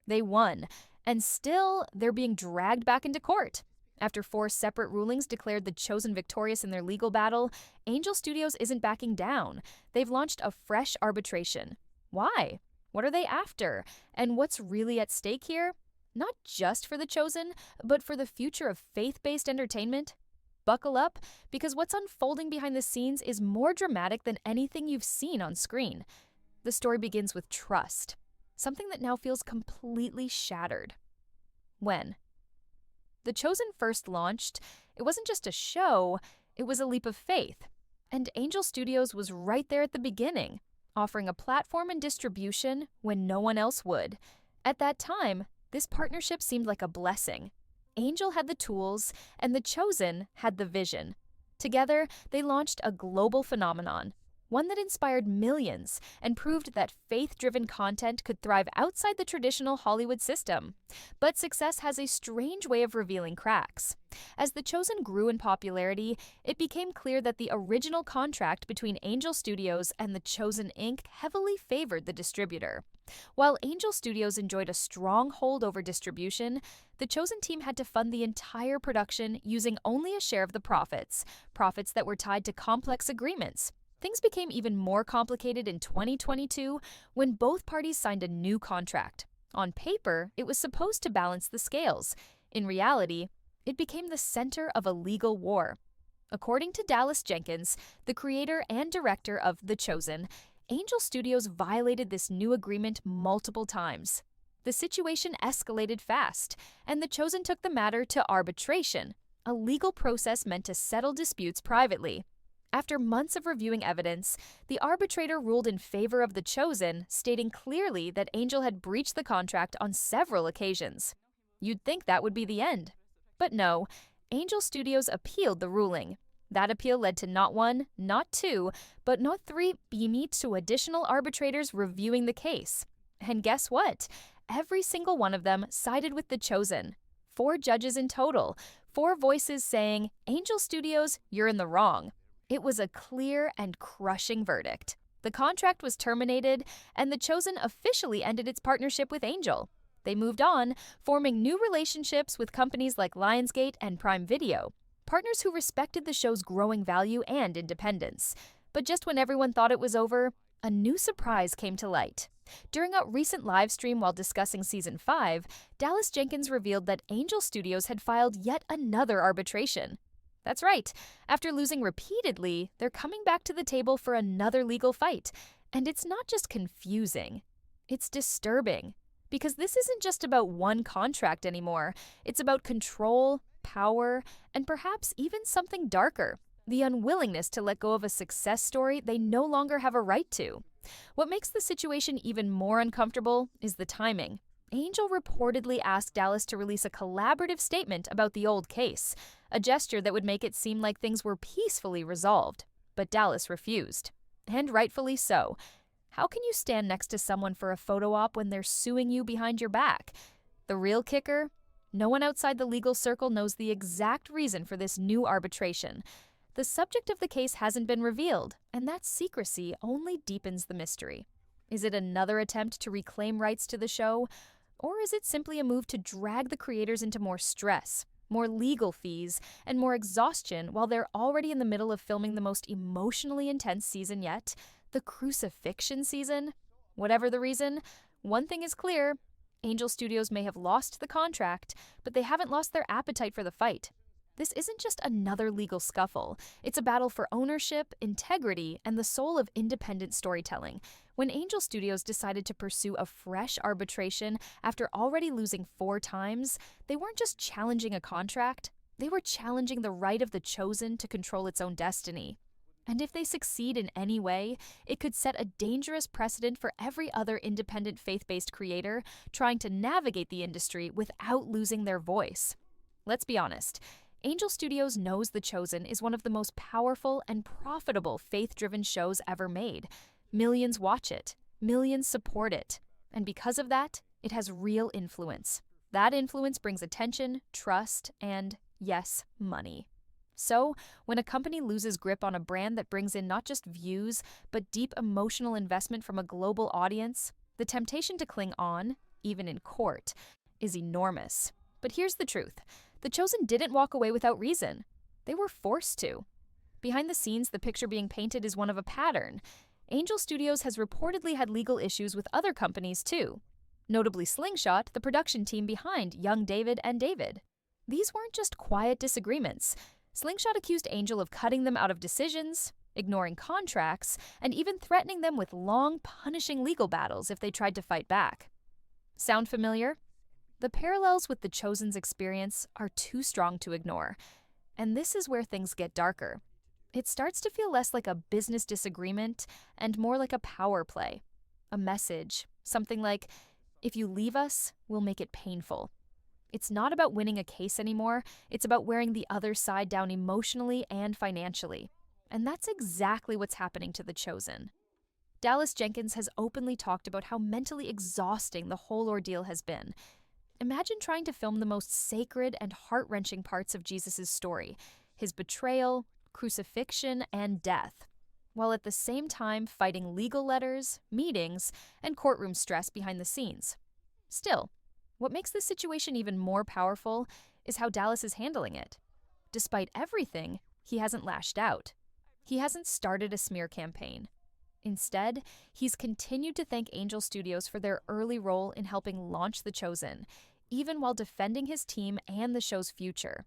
They won, and still they're being dragged back into court. After 4 separate rulings declared The Chosen victorious in their legal battle, Angel Studios isn't backing down. They've launched a fresh arbitration. Why? What are they after? And what's really at stake here? Not just for The Chosen, but for the future of faith-based entertainment? Buckle up, because what's unfolding behind the scenes is more dramatic than anything you've seen on screen. The story begins with trust, something that now feels completely shattered. When The Chosen first launched, it wasn't just a show, it was a leap of faith. And Angel Studios was right there at the beginning, offering a platform and distribution when no one else would. At that time, this partnership seemed like a blessing. Angel had the tools, and The Chosen had the vision. Together, they launched a global phenomenon, one that inspired millions and proved that faith-driven content could thrive outside the traditional Hollywood system. But success has a strange way of revealing cracks. As The Chosen grew in popularity, it became clear that the original contract between Angel Studios and The Chosen Inc. heavily favored the distributor. While Angel Studios enjoyed a strong hold over distribution, The Chosen team had to fund the entire production using only a share of the profits that were tied to complex agreements. Things became even more complicated in 2022 when both parties signed a new contract. On paper, it was supposed to balance the scales. In reality, it became the center of a legal war. According to Dallas Jenkins, the creator and director of The Chosen, Angel Studios violated this new agreement multiple times. The situation escalated fast, and The Chosen took the matter to arbitration, a legal process meant to settle disputes privately. After months of reviewing evidence, the arbitrator ruled in favor of The Chosen, stating clearly that Angel had breached the contract on several occasions. You'd think that would be the end. But no, Angel Studios appealed the ruling. That appeal led to not 1, not 2, but not 3 to additional arbitrators reviewing the case. And guess what? Every single one of them sided with The Chosen. 4 judges in total, 4 voices saying, "Angel Studios, you're in the wrong." It was a clear and crushing verdict. The contract was terminated, and The Chosen officially ended its partnership with Angel. They moved on, forming new relationships with companies like Lionsgate and Prime Video, partners who respected the show's growing value and independence. But just when everyone thought it was over, a new surprise came to light. During a recent live stream while discussing Season 5, Dallas Jenkins revealed that Angel Studios had filed yet another arbitration. That's right, after losing repeatedly, they're coming back to the table for another legal fight. And it's not just confusing, it's disturbing. Because this isn't just about one contract anymore. It's about control, power, and perhaps even something darker, the unwillingness to let go of a success story they no longer have a right to. What makes the situation even more uncomfortable is the timing. Angel reportedly asked Dallas to release a collaborative statement about the old case, a gesture that would make it seem like things were peacefully resolved. But Dallas refused. And rightfully so. How can you stand next to someone for a photo op when they're suing you behind your back? The real kicker? No one outside the legal circle knows the exact reason for this new arbitration. The subject of the case hasn't been revealed, and that secrecy only deepens the mystery. Is it another attempt to reclaim rights to the show? Or is it simply a move to drag the creators into more stress, more legal fees, and more exhaustion while they're already in the middle of filming the most emotionally intense season yet? The crucifixion season? Whatever the reason, one thing is clear. Angel Studios may have lost the contract, but they haven't lost their appetite for the fight. This isn't just another legal scuffle. It's a battle for ownership, integrity, and the soul of independent storytelling. When Angel Studios decided to pursue a fresh arbitration after already losing 4 times, they weren't just challenging a contract, they were challenging the right of The Chosen to control its own destiny. And if they succeed in any way, it could set a dangerous precedent for every other independent faith-based creator trying to navigate the industry without losing their voice. Let's be honest, Angel Studios knows The Chosen is one of the most powerful and profitable faith-driven shows ever made. Millions watch it, millions support it, and because of that, it has real influence. That influence brings attention, trust, and, yes, money. So, when a company loses grip on a brand that brings in not just views, but deep emotional investment from a global audience, the temptation to cling on even in court, is enormous. But here's the truth. The Chosen didn't walk away without reason. They were forced to. Behind the scenes, the picture being painted is one of a pattern. Angel Studios has reportedly had legal issues with other companies too. Notably Slingshot, the production team behind Young David and David. These weren't just quiet disagreements. Slingshot accused Angel of cutting them out of decisions, ignoring contracts, and even threatening them with long, punishing legal battles if they tried to fight back. Sound familiar? The parallels with the Chosen's experience are too strong to ignore. And this is where things get darker. It starts to feel less like a business disagreement and more like a power play. A message, something like, if you leave us, we'll make it painful. It's not about winning a case anymore, it's about wearing the other side down emotionally and financially. And that's exactly what's happening to The Chosen. Dallas Jenkins has openly talked about how mentally exhausting the whole ordeal has been. Imagine trying to film the most sacred and heart-wrenching parts of Jesus' story, his betrayal, crucifixion, and death, while at the same time fighting legal letters, meetings, and courtroom stress behind the scenes. Still, what makes this situation even more powerful is how Dallas is handling it. Despite everything, he hasn't lashed out. He hasn't started a smear campaign. Instead, he's continued to thank Angel Studios for their early role in helping launch The Chosen, even while defending his team and the show's future.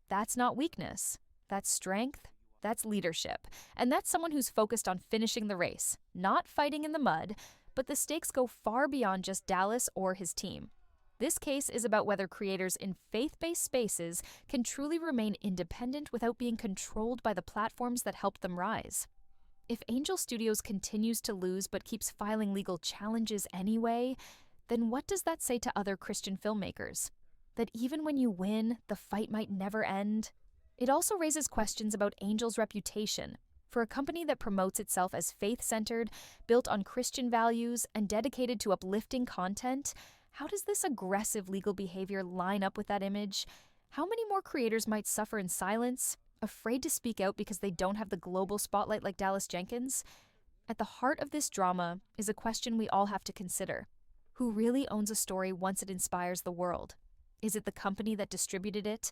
That's not weakness. That's strength. That's leadership. And that's someone who's focused on finishing the race, not fighting in the mud, but the stakes go far beyond just Dallas or his team. This case is about whether creators in faith-based spaces can truly remain independent without being controlled by the platforms that helped them rise. If Angel Studios continues to lose but keeps filing legal challenges anyway, then what does that say to other Christian filmmakers? That even when you win, the fight might never end? It also raises questions about Angel's reputation. For a company that promotes itself as faith-centered, built on Christian values, and dedicated to uplifting content, how does this aggressive legal behavior line up with that image? How many more creators might suffer in silence, afraid to speak out because they don't have the global spotlight like Dallas Jenkins? At the heart of this drama is a question we all have to consider. Who really owns a story once it inspires the world? Is it the company that distributed it,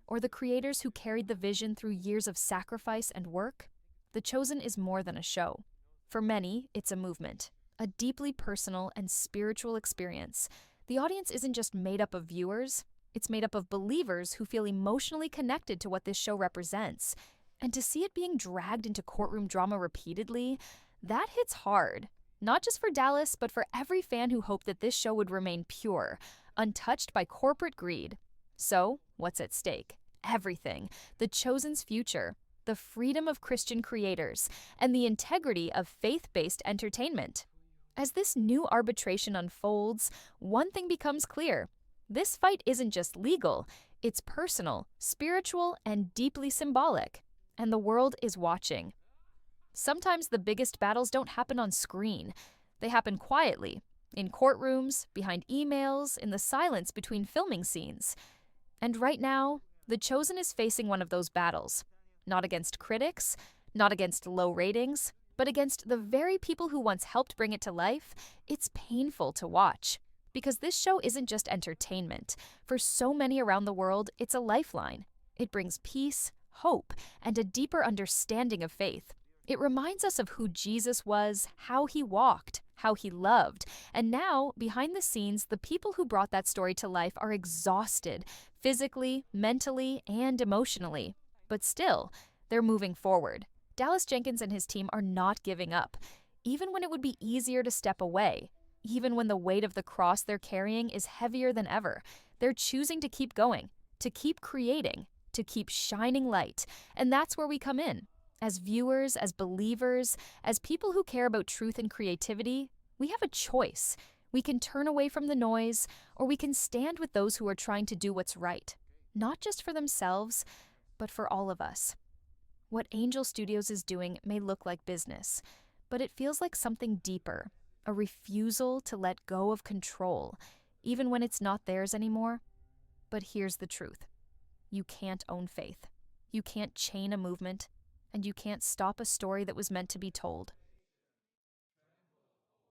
or the creators who carried the vision through years of sacrifice and work? The Chosen is more than a show. For many, it's a movement, a deeply personal and spiritual experience. The audience isn't just made up of viewers, it's made up of believers who feel emotionally connected to what this show represents. And to see it being dragged into courtroom drama repeatedly, that hits hard. Not just for Dallas, but for every fan who hoped that this show would remain pure, untouched by corporate greed. So, what's at stake? Everything. The Chosen's future, the freedom of Christian creators, and the integrity of faith-based entertainment. As this new arbitration unfolds, one thing becomes clear. This fight isn't just legal, it's personal, spiritual, and deeply symbolic. And the world is watching. Sometimes the biggest battles don't happen on screen. They happen quietly, in courtrooms, behind emails, in the silence between filming scenes. And right now, The Chosen is facing one of those battles. Not against critics, not against low ratings, but against the very people who once helped bring it to life. It's painful to watch. Because this show isn't just entertainment. For so many around the world, it's a lifeline. It brings peace, hope, and a deeper understanding of faith. It reminds us of who Jesus was, how he walked, how he loved. And now, behind the scenes, the people who brought that story to life are exhausted, physically, mentally, and emotionally. But still, they're moving forward. Dallas Jenkins and his team are not giving up, even when it would be easier to step away. Even when the weight of the cross they're carrying is heavier than ever, they're choosing to keep going, to keep creating, to keep shining light. And that's where we come in. As viewers, as believers, as people who care about truth and creativity, we have a choice. We can turn away from the noise, or we can stand with those who are trying to do what's right, not just for themselves, but for all of us. What Angel Studios is doing may look like business, but it feels like something deeper, a refusal to let go of control, even when it's not theirs anymore. But here's the truth. You can't own faith. You can't chain a movement, and you can't stop a story that was meant to be told.